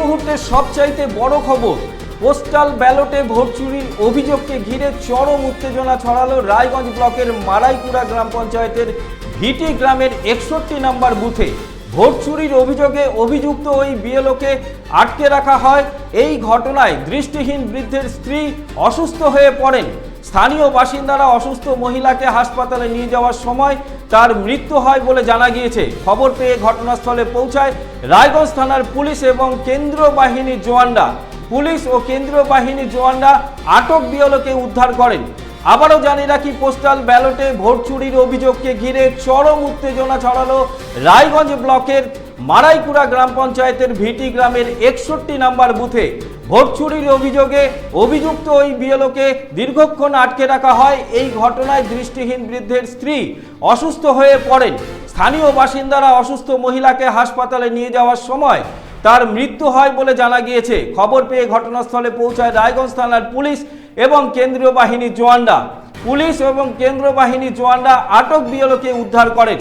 মুহূর্তে সবচাইতে বড় খবর, পোস্টাল ব্যালটে ভোট চুরির অভিযোগকে ঘিরে চরম উত্তেজনা ছড়ালো রায়গঞ্জ ব্লকের মারাইকুড়া গ্রাম পঞ্চায়েতের ভিটি গ্রামের 61 নম্বর বুথে। ভোট চুরির অভিযোগে অভিযুক্ত ওই বিএলওকে আটকে রাখা হয়। এই ঘটনায় দৃষ্টিহীন বৃদ্ধের স্ত্রী অসুস্থ হয়ে পড়েন। স্থানীয় বাসিন্দারা অসুস্থ মহিলাকে হাসপাতালে নিয়ে যাওয়ার সময় তার মৃত্যু হয় বলে জানা গিয়েছে। খবর পেয়ে ঘটনাস্থলে পৌঁছায় রায়গঞ্জ থানার পুলিশ এবং কেন্দ্রীয় বাহিনীর জওয়ানরা। পুলিশ ও কেন্দ্রীয় বাহিনীর জওয়ানরা আটক বিএলওকে উদ্ধার করেন। আবারও জানি রাখি, পোস্টাল ব্যালটে ভোট চুরির অভিযোগকে ঘিরে চরম উত্তেজনা ছড়ালো রায়গঞ্জ ব্লকের মারাইকুড়া গ্রাম পঞ্চায়েতের ভিটি গ্রামের 61 নম্বর বুথে। ভোট চুরির অভিযোগে অভিযুক্ত ওই বিএলওকে দীর্ঘক্ষণ আটকে রাখা হয়। এই ঘটনায় দৃষ্টিহীন বৃদ্ধের স্ত্রী অসুস্থ হয়ে পড়েন। স্থানীয় বাসিন্দারা অসুস্থ মহিলাকে হাসপাতালে নিয়ে যাওয়ার সময় তার মৃত্যু হয় বলে জানা গিয়েছে। খবর পেয়ে ঘটনাস্থলে পৌঁছায় রায়গঞ্জ থানার পুলিশ এবং কেন্দ্রীয় বাহিনীর জওয়ানরা। পুলিশ এবং কেন্দ্রীয় বাহিনীর জওয়ানরা আটক বিএলওকে উদ্ধার করেন।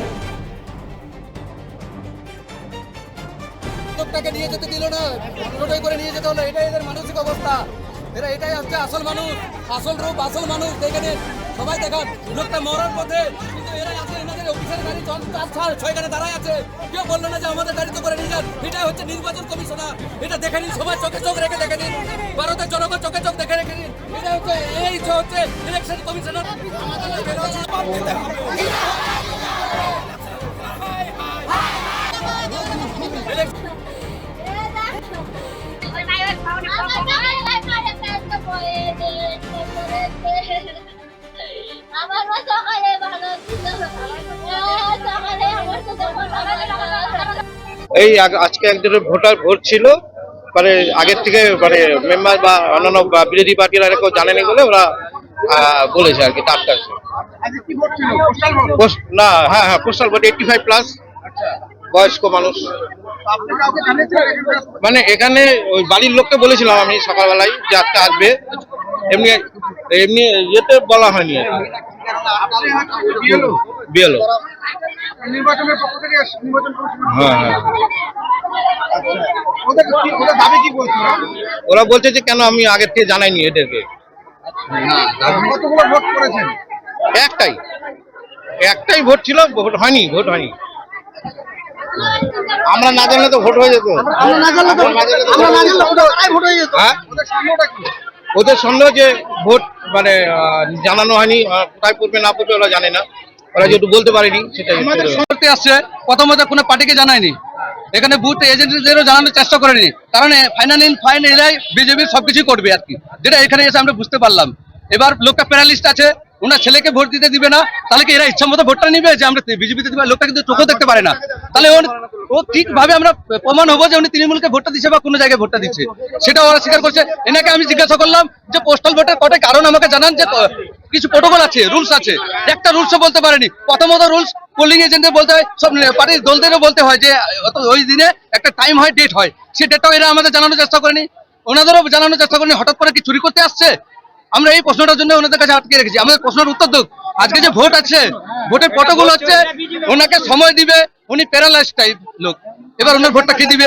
লোকটাকে নিয়ে যেতে দিল না, টোটোয় করে নিয়ে যেতে হলো। এটাই এদের মানসিক অবস্থা। এটাই হচ্ছে আসল মানুষ, আসল রূপ, আসল মানুষ। দেখে নিন, সবাই দেখান। লোকটা মরার পথে, কিন্তু এরাই আছে, এনাদের অফিসের গাড়ি 4-6 দাঁড়ায় আছে। কেউ বললো না যে আমাদের গাড়িতে করে নিয়ে যান। এটাই হচ্ছে নির্বাচন কমিশনার। এটা দেখে নিন, সবাই চোখে চোখ রেখে দেখে নিন, ভারতের জনগণ চোখে চোখ দেখে রেখে নিন। এটা হচ্ছে হচ্ছে ইলেকশন কমিশনার। এই আজকে একজনের ভোট ছিল, মানে আগের থেকে মানে মেম্বার বা অন্যান্য বিরোধী পার্টিরা কেউ জানেনি বলে ওরা বলেছে আর কি। টাটকা না, হ্যাঁ হ্যাঁ, পোস্টাল ভোট 85+, বয়স্ক মানুষ। মানে এখানে ওই বাড়ির লোককে বলেছিলাম আমি সকালবেলায় যে আজকে আসবে, এমনি এমনি যেতে বলা হয়নি। বিএলও হ্যাঁ হ্যাঁ, ওরা বলছে যে কেন আমি আগের থেকে জানাইনি এদেরকে। একটাই ভোট ছিল, ভোট হয়নি। আমরা না জানলে তো ভোট হয়ে যেত। হ্যাঁ, ওদের সন্দেহ যে ভোট মানে জানানো হয়নি, কোথায় পড়বে না পড়বে ওরা জানে না, ওরা যেহেতু বলতে পারেনি সেটাই আসছে। প্রথমত কোনো পার্টিকে জানায়নি, এখানে বুথ এজেন্টদেরও জানানোর চেষ্টা করেনি, কারণ ফাইন এরাই বিজেপির সবকিছু করবে আর কি, যেটা এখানে এসে আমরা বুঝতে পারলাম। এবার লোকটা প্যারালিস্ট আছে, ওনার ছেলেকে ভোট দিতে দিবে না, তাহলে কি এরা ইচ্ছা মতো ভোটটা নিবে যে আমরা বিজেপিতে দিবে? লোকটা কিন্তু চোখও দেখতে পারে না, তাহলে ও ঠিকভাবে আমরা প্রমাণ হবো যে উনি তৃণমূলকে ভোটটা দিচ্ছে বা কোনো জায়গায় ভোটটা দিচ্ছে, সেটা ওরা স্বীকার করছে। এনাকে আমি জিজ্ঞাসা করলাম যে পোস্টাল ভোটের কটাই কারণ আমাকে জানান, যে কিছু প্রোটোকল আছে, রুলস আছে। একটা রুলসও বলতে পারেনি। প্রথমত রুলস পোলিং এজেন্টদের বলতে হয়, সব পার্টির দলদেরও বলতে হয় যে ওই দিনে একটা টাইম হয়, ডেট হয়, সেই ডেটটাও এরা আমাদের জানানোর চেষ্টা করেনি, ওনাদেরও জানানোর চেষ্টা করেনি। হঠাৎ করে কি চুরি করতে আসছে? আমরা এই প্রশ্নটার জন্য ওনাদের কাছে আটকে রেখেছি। আমাদের প্রশ্নের উত্তর দিক। আজকে যে ভোট আছে, ভোটের প্রটোকল হচ্ছে ওনাকে সময় দিবে, উনি প্যারালাইজড টাইপ লোক, এবার ওনার ভোটটা কে দিবে?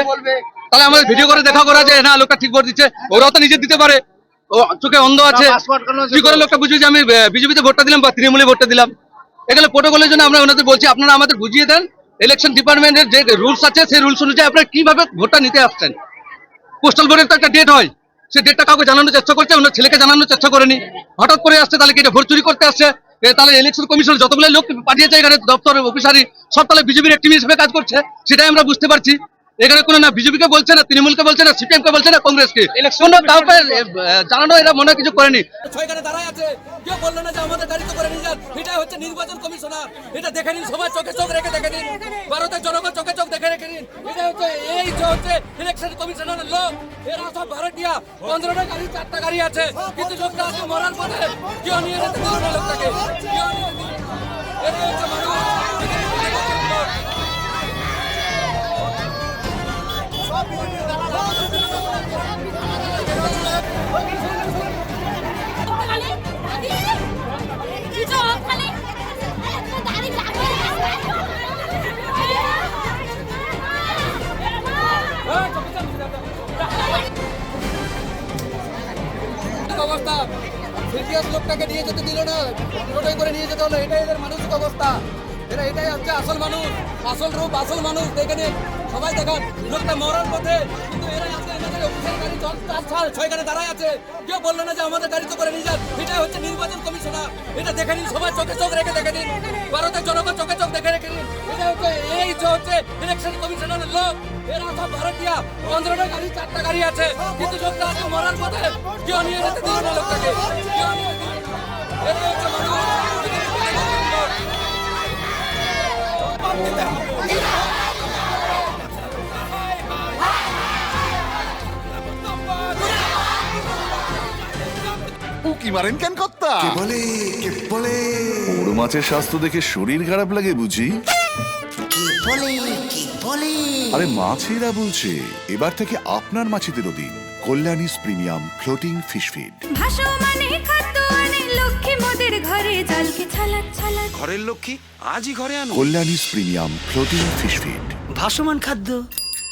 তাহলে আমাদের ভিডিও করে দেখা করা যায় না লোকটা ঠিক ভোট দিচ্ছে, ওরাও তো নিজে দিতে পারে, ও চোখে অন্ধ আছে, কি করে লোকটা বুঝবে যে আমি বিজেপিতে ভোটটা দিলাম বা তৃণমূলে ভোটটা দিলাম? এগুলো প্রোটোকলের জন্য আমরা ওনাদের বলছি আপনারা আমাদের বুঝিয়ে দেন ইলেকশন ডিপার্টমেন্টের যে রুলস আছে সেই রুলস অনুযায়ী আপনারা কিভাবে ভোটটা নিতে আসছেন। পোস্টাল ভোটের তো একটা ডেট হয়, সেই ডেটটা কাউকে জানানোর চেষ্টা করছে, ওনার ছেলেকে জানানোর চেষ্টা করেনি, হঠাৎ করে আসছে। তাহলে কি এটা ভোট চুরি করতে আসছে? তাহলে ইলেকশন কমিশন যতগুলো লোক পাঠিয়েছে এখানে দপ্তরের অফিসারি, সব তাহলে বিজেপির একটি হিসেবে কাজ করছে, সেটাই আমরা বুঝতে পারছি। এখানে কোনো না বিজেপিকে বলছে, না তৃণমূলকে বলছে, না সিপিএম কে বলছে, না কংগ্রেসকে, কোনো কাউকে জানানো এরা মনে কিছু করেনি। ছয়খানে দাঁড়ায় আছে, কেউ বললো না যে আমাদের গাড়িতে করে নিয়ে যান। এটাই হচ্ছে নির্বাচন কমিশনার। এটা দেখে নিন, সবাই চোখে চোখ রেখে দেখে নিন, ভারতের জনগণ চোখে চোখ দেখে রেখে নিন। এটা হচ্ছে ইলেকশন কমিশনারের লোক। এরা সব ভারতীয়। 15টা গাড়ি, 4টা গাড়ি আছে, কিন্তু লোকটা আজকে মরার পথে। কেউ নিয়ে যেতে দিল না লোকটাকে, কেউ নিয়ে যেতে দিল না। এটাই হচ্ছে মানুষ। যেতে দিল না, টোটোয় করে নিয়ে যেতে হলো। এটাই এদের মানসিক অবস্থা। এটাই হচ্ছে আসল মানুষ, আসল রূপ, আসল মানুষ। দেখে নিন, সবাই দেখান, লোকটা মরার পথে, কিন্তু এরা আজকে আমাদের অফিসের গাড়ি 6 গাড়ি দাঁড়ায় আছে। কেউ বললো না যে আমাদের গাড়ি তো করে নিয়ে যান। এটাই হচ্ছে নির্বাচন কমিশনার। এটা দেখে নিন, সবাই চোখে চোখ রেখে দেখে নিন, ভারতের জনগণ চোখে চোখ দেখে রেখে নিন। এটা হচ্ছে হচ্ছে ইলেকশন কমিশনারের লোক। এরা সব ভারতীয়। 15টা গাড়ি, 4টা গাড়ি আছে, কিন্তু লোকটা আজকে মরার পথে। কেউ নিয়ে যেতে দিল না লোকটাকে, কেউ নিয়ে যেতে দিল না। এটাই হচ্ছে মানুষ। উকি মারেন কেন কর্তা? কে বলে বড় মাছের স্বাস্থ্য দেখে শরীর খারাপ লাগে বুঝি? কে বলে আরে মাছেরা বলছে, এবার থেকে আপনার মাছেদেরও দিন কল্যাণীস প্রিমিয়াম ফ্লোটিং ফিশ ফিড। ভাসমানে খাদ্য আনে লক্ষ্মী মোদের ঘরে, জলকে ছালাক ছালাক। ঘরের লক্ষ্মী আজই ঘরে আনো কল্যাণীস প্রিমিয়াম ফ্লোটিং ফিশ ফিড। ভাসমান খাদ্য।